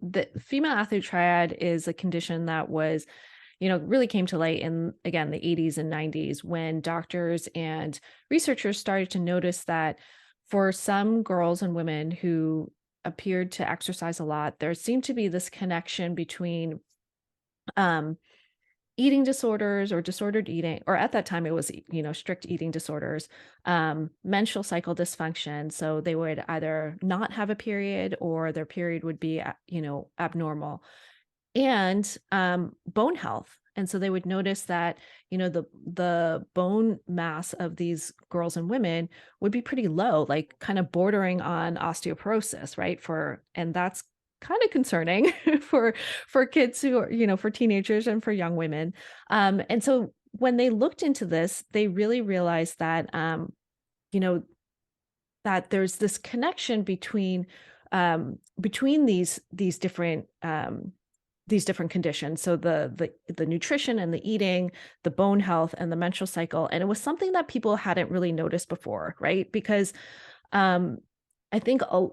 the female athlete triad is a condition that was, really came to light in, again, the 80s and 90s when doctors and researchers started to notice that for some girls and women who appeared to exercise a lot, there seemed to be this connection between um, eating disorders or disordered eating, or at that time it was, strict eating disorders, menstrual cycle dysfunction. So they would either not have a period or their period would be, abnormal, and bone health. And so they would notice that, the bone mass of these girls and women would be pretty low, like kind of bordering on osteoporosis, right? And that's kind of concerning for kids who are, for teenagers and for young women. And so when they looked into this, they really realized that you know, that there's this connection between these different conditions. So the nutrition and the eating, the bone health and the menstrual cycle. And it was something that people hadn't really noticed before, right? Because um, I think a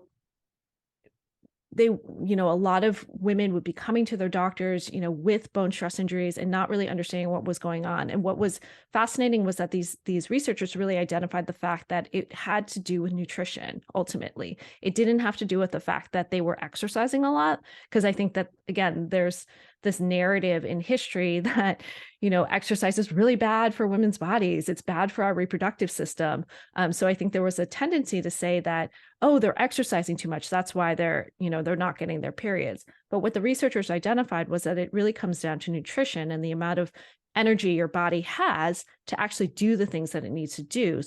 lot of women would be coming to their doctors, with bone stress injuries and not really understanding what was going on. And what was fascinating was that these researchers really identified the fact that it had to do with nutrition. Ultimately, it didn't have to do with the fact that they were exercising a lot, because I think that, again, there's this narrative in history that, exercise is really bad for women's bodies. It's bad for our reproductive system. So I think there was a tendency to say that, oh, they're exercising too much, that's why they're not getting their periods. But what the researchers identified was that it really comes down to nutrition and the amount of energy your body has to actually do the things that it needs to do.